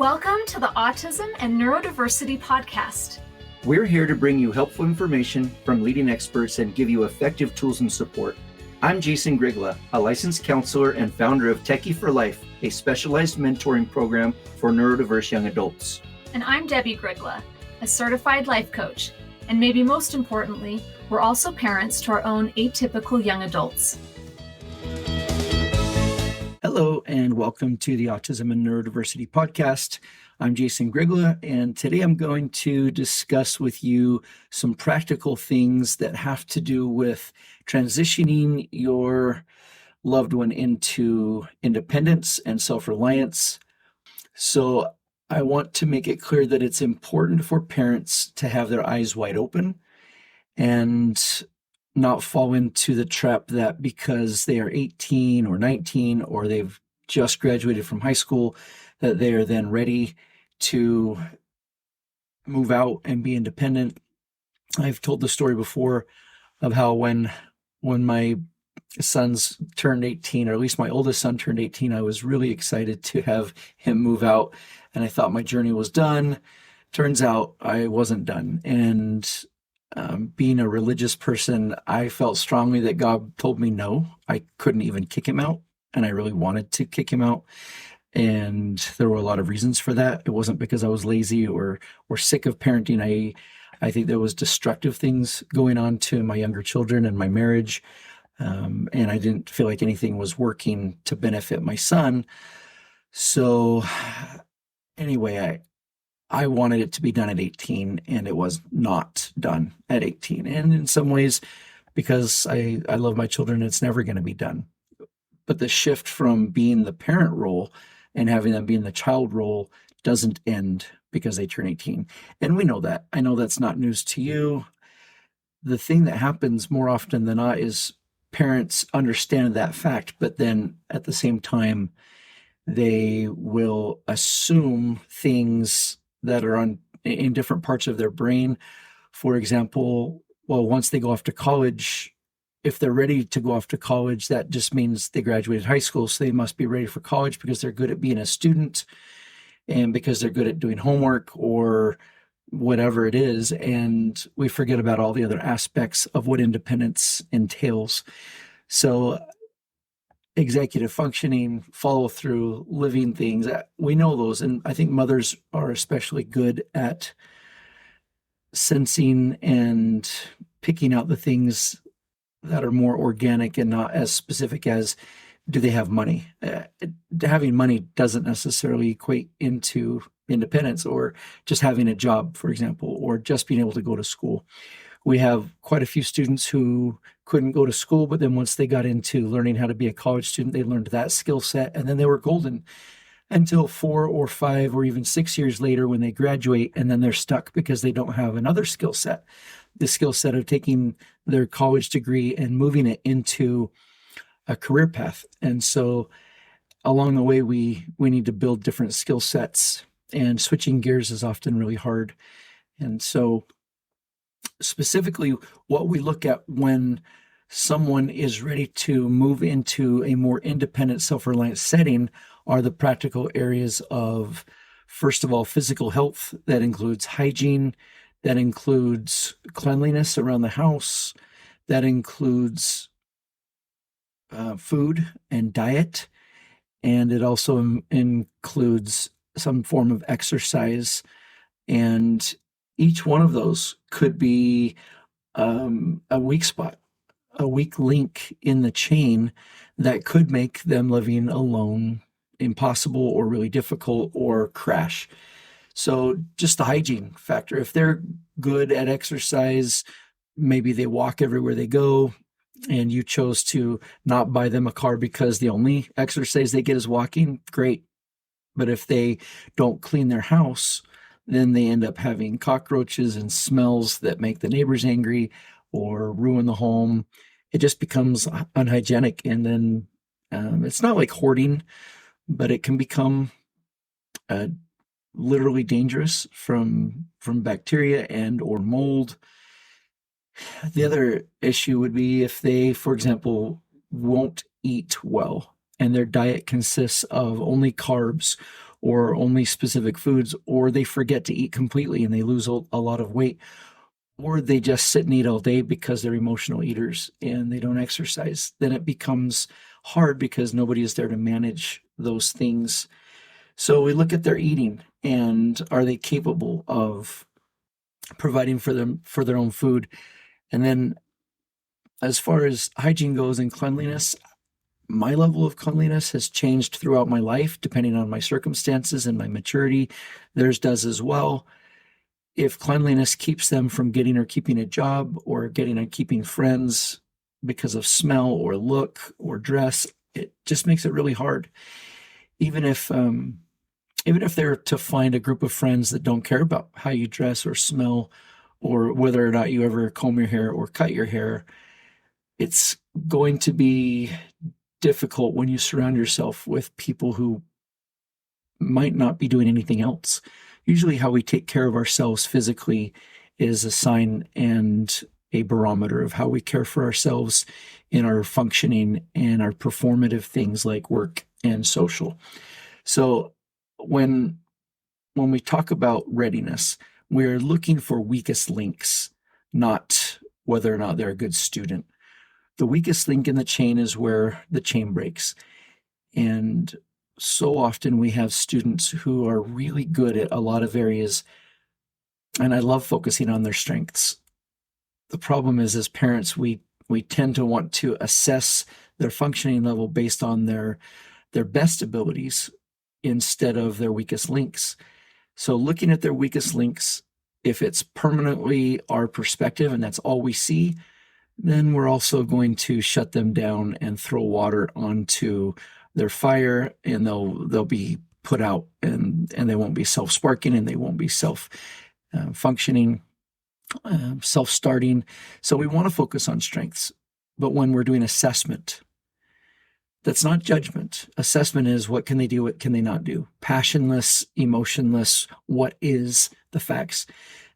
Welcome to the Autism and Neurodiversity Podcast. We're here to bring you helpful information from leading experts and give you effective tools and support. I'm Jason Grigla, a licensed counselor and founder of Techie for Life, a specialized mentoring program for neurodiverse young adults. And I'm Debbie Grigla, a certified life coach. And maybe most importantly, we're also parents to our own atypical young adults. Hello, and welcome to the Autism and Neurodiversity Podcast. I'm Jason Grigla, and today I'm going to discuss with you some practical things that have to do with transitioning your loved one into independence and self-reliance. So I want to make it clear that it's important for parents to have their eyes wide open and not fall into the trap that because they are 18 or 19 or they've just graduated from high school, that they are then ready to move out and be independent. I've told the story before of how when my sons turned 18, or at least my oldest son turned 18, I was really excited to have him move out, and I thought my journey was done. Turns out I wasn't done. And being a religious person, I felt strongly that God told me no. I couldn't even kick him out, and I really wanted to kick him out. And there were a lot of reasons for that. It wasn't because I was lazy or sick of parenting. I think there was destructive things going on to my younger children and my marriage, and I didn't feel like anything was working to benefit my son. So anyway, I wanted it to be done at 18, and it was not done at 18. And in some ways, because I love my children, it's never going to be done. But the shift from being the parent role and having them be in the child role doesn't end because they turn 18. And we know that. I know that's not news to you. The thing that happens more often than not is parents understand that fact, but then at the same time, they will assume things that are in different parts of their brain. For example, well, once they go off to college, if they're ready to go off to college, that just means they graduated high school, so they must be ready for college because they're good at being a student and because they're good at doing homework or whatever it is. And we forget about all the other aspects of what independence entails. So executive functioning, follow through, living things, we know those. And I think mothers are especially good at sensing and picking out the things that are more organic and not as specific as, do they have money? Having money doesn't necessarily equate into independence, or just having a job, for example, or just being able to go to school. We have quite a few students who couldn't go to school, but then once they got into learning how to be a college student, they learned that skill set, and then they were golden until 4 or 5 or even 6 years later when they graduate, and then they're stuck because they don't have another skill set, the skill set of taking their college degree and moving it into a career path. And so along the way, we need to build different skill sets, and switching gears is often really hard. And so specifically, what we look at when someone is ready to move into a more independent, self-reliant setting are the practical areas of, first of all, physical health. That includes hygiene, that includes cleanliness around the house, that includes food and diet, and it also includes some form of exercise. And each one of those could be a weak spot, a weak link in the chain that could make them living alone impossible or really difficult or crash. So just the hygiene factor. If they're good at exercise, maybe they walk everywhere they go, and you chose to not buy them a car because the only exercise they get is walking, great. But if they don't clean their house, then they end up having cockroaches and smells that make the neighbors angry or ruin the home. It just becomes unhygienic. And then it's not like hoarding, but it can become literally dangerous from bacteria and or mold. The other issue would be if they, for example, won't eat well and their diet consists of only carbs or only specific foods, or they forget to eat completely and they lose a lot of weight, or they just sit and eat all day because they're emotional eaters and they don't exercise, then it becomes hard because nobody is there to manage those things. So we look at their eating, and are they capable of providing for them for their own food? And then as far as hygiene goes and cleanliness, my level of cleanliness has changed throughout my life, depending on my circumstances and my maturity. Theirs does as well. If cleanliness keeps them from getting or keeping a job or getting and keeping friends because of smell or look or dress, it just makes it really hard. Even if they're to find a group of friends that don't care about how you dress or smell or whether or not you ever comb your hair or cut your hair, it's going to be difficult when you surround yourself with people who might not be doing anything else. Usually how we take care of ourselves physically is a sign and a barometer of how we care for ourselves in our functioning and our performative things like work and social. So when we talk about readiness, we're looking for weakest links, not whether or not they're a good student. The weakest link in the chain is where the chain breaks. And so often we have students who are really good at a lot of areas, and I love focusing on their strengths. The problem is, as parents, we tend to want to assess their functioning level based on their best abilities instead of their weakest links. So looking at their weakest links, if it's permanently our perspective and that's all we see, then we're also going to shut them down and throw water onto their fire, and they'll be put out, and they won't be self-sparking, and they won't be self-functioning, self-starting. So we want to focus on strengths. But when we're doing assessment, that's not judgment. Assessment is what can they do, what can they not do? Passionless, emotionless, what is the facts?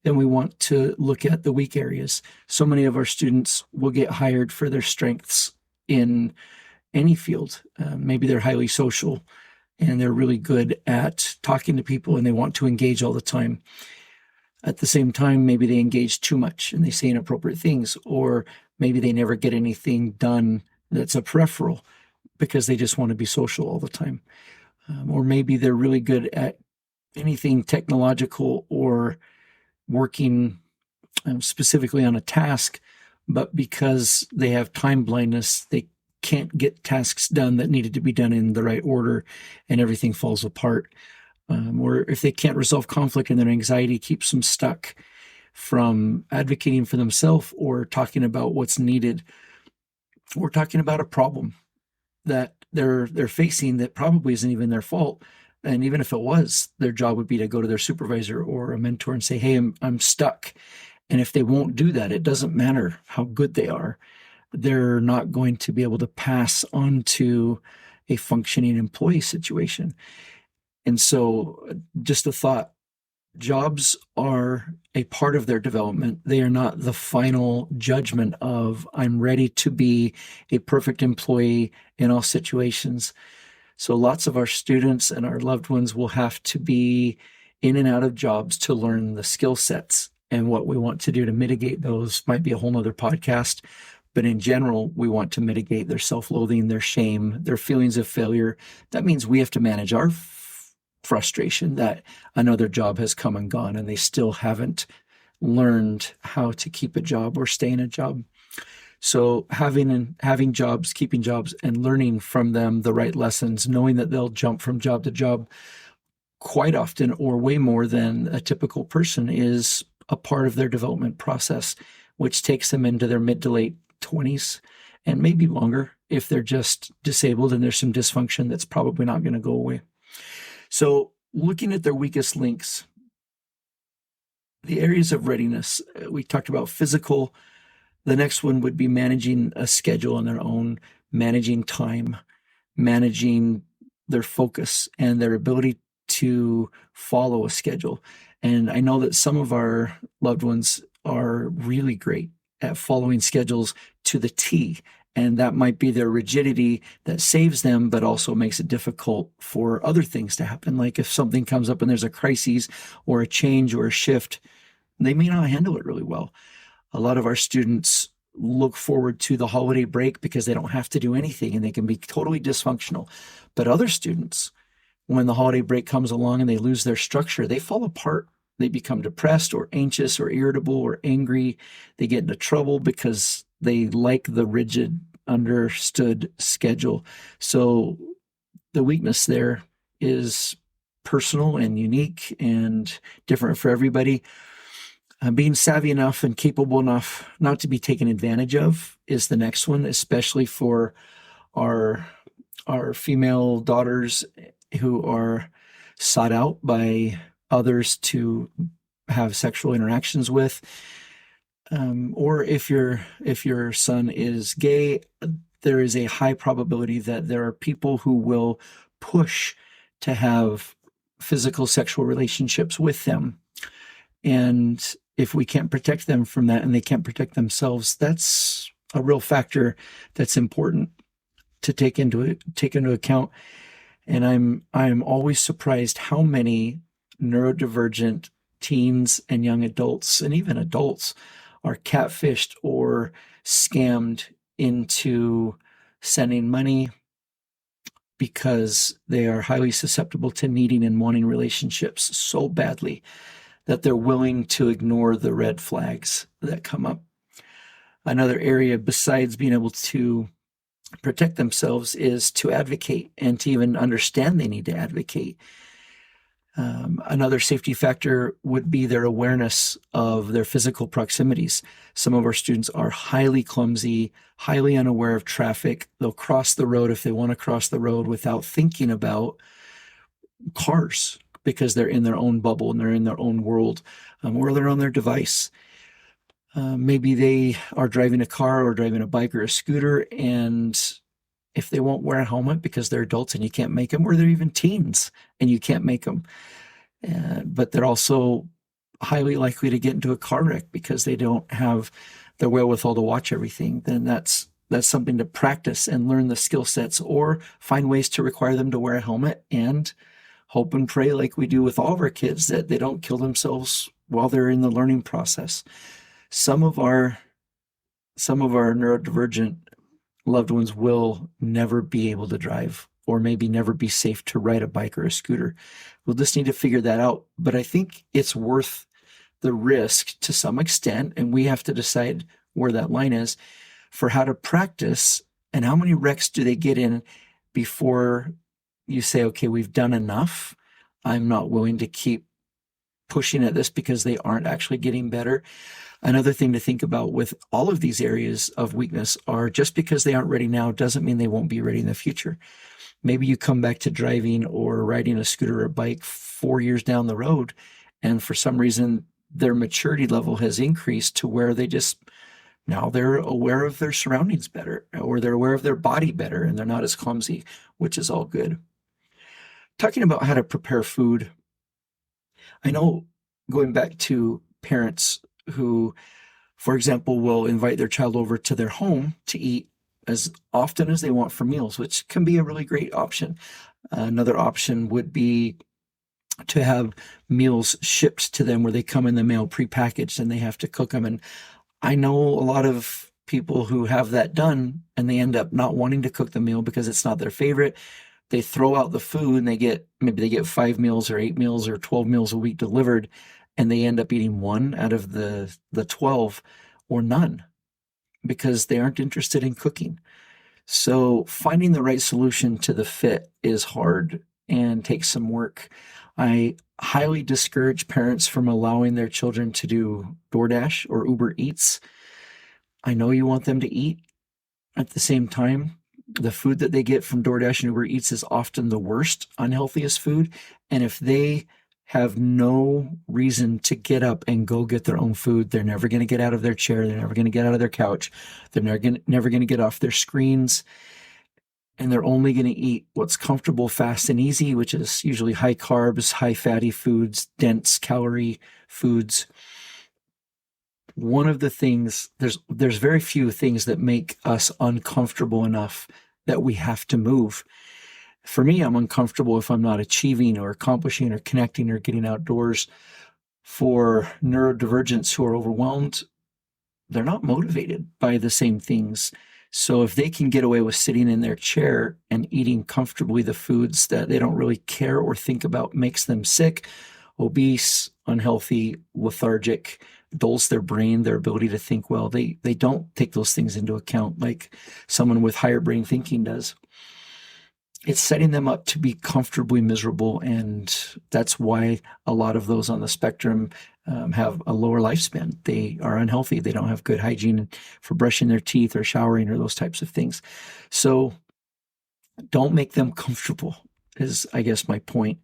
Then we want to look at the weak areas. So many of our students will get hired for their strengths in any field. Maybe they're highly social and they're really good at talking to people and they want to engage all the time. At the same time, maybe they engage too much and they say inappropriate things, or maybe they never get anything done that's a peripheral because they just want to be social all the time. Or maybe they're really good at anything technological or working specifically on a task, but because they have time blindness, they can't get tasks done that needed to be done in the right order, and everything falls apart. Or if they can't resolve conflict and their anxiety keeps them stuck from advocating for themselves or talking about what's needed, or talking about a problem that they're facing that probably isn't even their fault. And even if it was, their job would be to go to their supervisor or a mentor and say, hey, I'm stuck. And if they won't do that, it doesn't matter how good they are. They're not going to be able to pass on to a functioning employee situation. And so just a thought, jobs are a part of their development. They are not the final judgment of I'm ready to be a perfect employee in all situations. So lots of our students and our loved ones will have to be in and out of jobs to learn the skill sets, and what we want to do to mitigate those might be a whole nother podcast. But in general, we want to mitigate their self-loathing, their shame, their feelings of failure. That means we have to manage our frustration that another job has come and gone and they still haven't learned how to keep a job or stay in a job. So having jobs, keeping jobs, and learning from them the right lessons, knowing that they'll jump from job to job quite often or way more than a typical person, is a part of their development process, which takes them into their mid to late 20s and maybe longer if they're just disabled and there's some dysfunction that's probably not going to go away. So looking at their weakest links, the areas of readiness, we talked about physical. The next one would be managing a schedule on their own, managing time, managing their focus and their ability to follow a schedule. And I know that some of our loved ones are really great at following schedules to the T, And that might be their rigidity that saves them, but also makes it difficult for other things to happen. Like if something comes up and there's a crisis or a change or a shift, they may not handle it really well. A lot of our students look forward to the holiday break because they don't have to do anything and they can be totally dysfunctional. But other students, when the holiday break comes along and they lose their structure, they fall apart. They become depressed or anxious or irritable or angry. They get into trouble because they like the rigid, understood schedule. So the weakness there is personal and unique and different for everybody. Being savvy enough and capable enough not to be taken advantage of is the next one, especially for our female daughters who are sought out by others to have sexual interactions with. Or if your son is gay, there is a high probability that there are people who will push to have physical sexual relationships with them. And if we can't protect them from that and they can't protect themselves, that's a real factor that's important to take into account. And I'm always surprised how many neurodivergent teens and young adults and even adults are catfished or scammed into sending money because they are highly susceptible to needing and wanting relationships so badly that they're willing to ignore the red flags that come up. Another area besides being able to protect themselves is to advocate and to even understand they need to advocate. Another safety factor would be their awareness of their physical proximities. Some of our students are highly clumsy, highly unaware of traffic. They'll cross the road if they want to cross the road without thinking about cars because they're in their own bubble and they're in their own world, or they're on their device. Maybe they are driving a car or driving a bike or a scooter, and if they won't wear a helmet because they're adults and you can't make them, or they're even teens and you can't make them, but they're also highly likely to get into a car wreck because they don't have the wherewithal to watch everything, then that's something to practice and learn the skill sets, or find ways to require them to wear a helmet and hope and pray, like we do with all of our kids, that they don't kill themselves while they're in the learning process. Some of our neurodivergent loved ones will never be able to drive, or maybe never be safe to ride a bike or a scooter. We'll just need to figure that out. But I think it's worth the risk to some extent, and we have to decide where that line is for how to practice and how many wrecks do they get in before you say, okay, we've done enough. I'm not willing to keep pushing at this because they aren't actually getting better. Another thing to think about with all of these areas of weakness are just because they aren't ready now doesn't mean they won't be ready in the future. Maybe you come back to driving or riding a scooter or a bike 4 years down the road, and for some reason their maturity level has increased to where now they're aware of their surroundings better, or they're aware of their body better, and they're not as clumsy, which is all good. Talking about how to prepare food, I know, going back to parents who, for example, will invite their child over to their home to eat as often as they want for meals, which can be a really great option. Another option would be to have meals shipped to them where they come in the mail prepackaged and they have to cook them. And I know a lot of people who have that done, and they end up not wanting to cook the meal because it's not their favorite. They throw out the food and they get 5 meals or 8 meals or 12 meals a week delivered, and they end up eating one out of the 12 or none because they aren't interested in cooking. So finding the right solution to the fit is hard and takes some work. I highly discourage parents from allowing their children to do DoorDash or Uber Eats. I know you want them to eat. At the same time, the food that they get from DoorDash and Uber Eats is often the worst, unhealthiest food. And if they have no reason to get up and go get their own food, they're never going to get out of their chair. They're never going to get out of their couch. They're never going to get off their screens. And they're only going to eat what's comfortable, fast, and easy, which is usually high carbs, high fatty foods, dense calorie foods. one of the things, there's very few things that make us uncomfortable enough that we have to move. For me, I'm uncomfortable if I'm not achieving or accomplishing or connecting or getting outdoors. For neurodivergents who are overwhelmed, they're not motivated by the same things. So if they can get away with sitting in their chair and eating comfortably the foods that they don't really care or think about makes them sick, obese, unhealthy, lethargic, dulls their brain, their ability to think well, they don't take those things into account like someone with higher brain thinking does. It's setting them up to be comfortably miserable, and that's why a lot of those on the spectrum have a lower lifespan. They are unhealthy. They don't have good hygiene for brushing their teeth or showering or those types of things. So don't make them comfortable is, I guess, my point.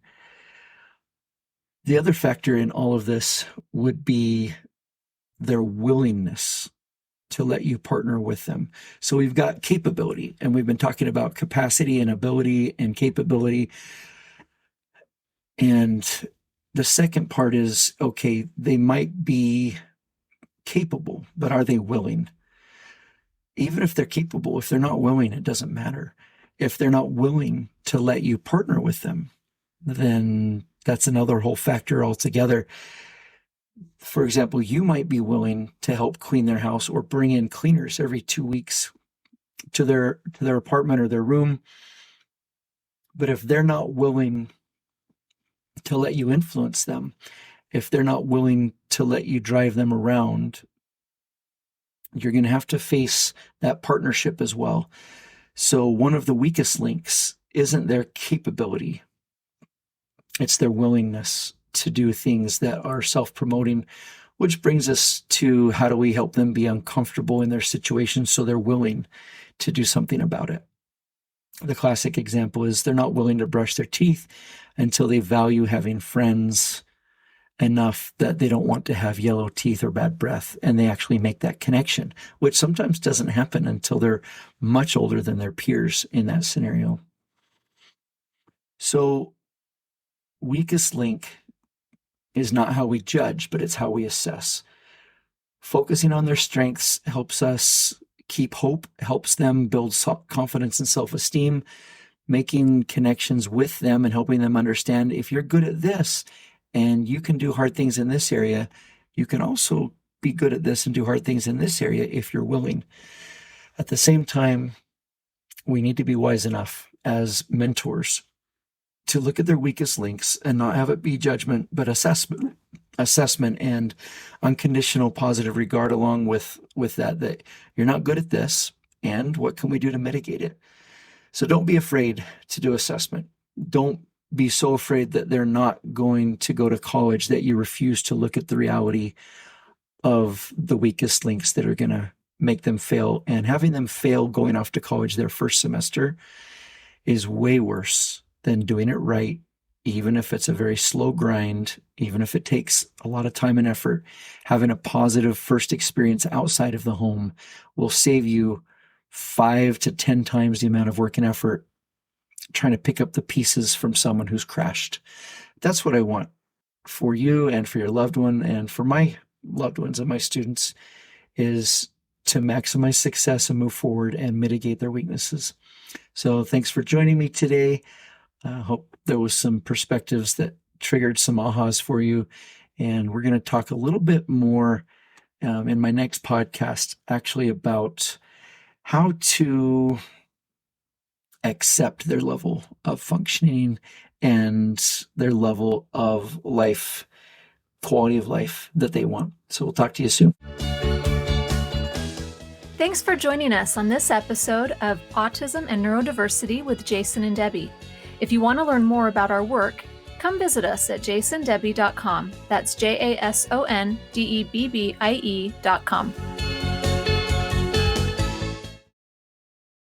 The other factor in all of this would be their willingness to let you partner with them. So we've got capability, and we've been talking about capacity and ability and capability. And the second part is, okay, they might be capable, but are they willing? Even if they're capable, if they're not willing, it doesn't matter. If they're not willing to let you partner with them, then that's another whole factor altogether. For example, you might be willing to help clean their house or bring in cleaners every 2 weeks to their apartment or their room. But if they're not willing to let you influence them, if they're not willing to let you drive them around, you're going to have to face that partnership as well. So one of the weakest links isn't their capability. It's their willingness to do things that are self-promoting, which brings us to how do we help them be uncomfortable in their situation so they're willing to do something about it. The classic example is they're not willing to brush their teeth until they value having friends enough that they don't want to have yellow teeth or bad breath, and they actually make that connection, which sometimes doesn't happen until they're much older than their peers in that scenario. So weakest link is not how we judge, but it's how we assess. Focusing on their strengths helps us keep hope, helps them build confidence and self-esteem, making connections with them and helping them understand if you're good at this and you can do hard things in this area, you can also be good at this and do hard things in this area if you're willing. At the same time, we need to be wise enough as mentors to look at their weakest links and not have it be judgment, but assessment and unconditional positive regard along with that you're not good at this, and what can we do to mitigate it? So don't be afraid to do assessment. Don't be so afraid that they're not going to go to college that you refuse to look at the reality of the weakest links that are going to make them fail. And having them fail going off to college their first semester is way worse than doing it right, even if it's a very slow grind, even if it takes a lot of time and effort. Having a positive first experience outside of the home will save you 5 to 10 times the amount of work and effort trying to pick up the pieces from someone who's crashed. That's what I want for you and for your loved one and for my loved ones and my students, is to maximize success and move forward and mitigate their weaknesses. So thanks for joining me today. I hope there was some perspectives that triggered some ahas for you. And we're going to talk a little bit more in my next podcast, actually, about how to accept their level of functioning and their level of life, quality of life that they want. So we'll talk to you soon. Thanks for joining us on this episode of Autism and Neurodiversity with Jason and Debbie. If you want to learn more about our work, come visit us at jasondebbie.com. That's JASONDEBBIE.com.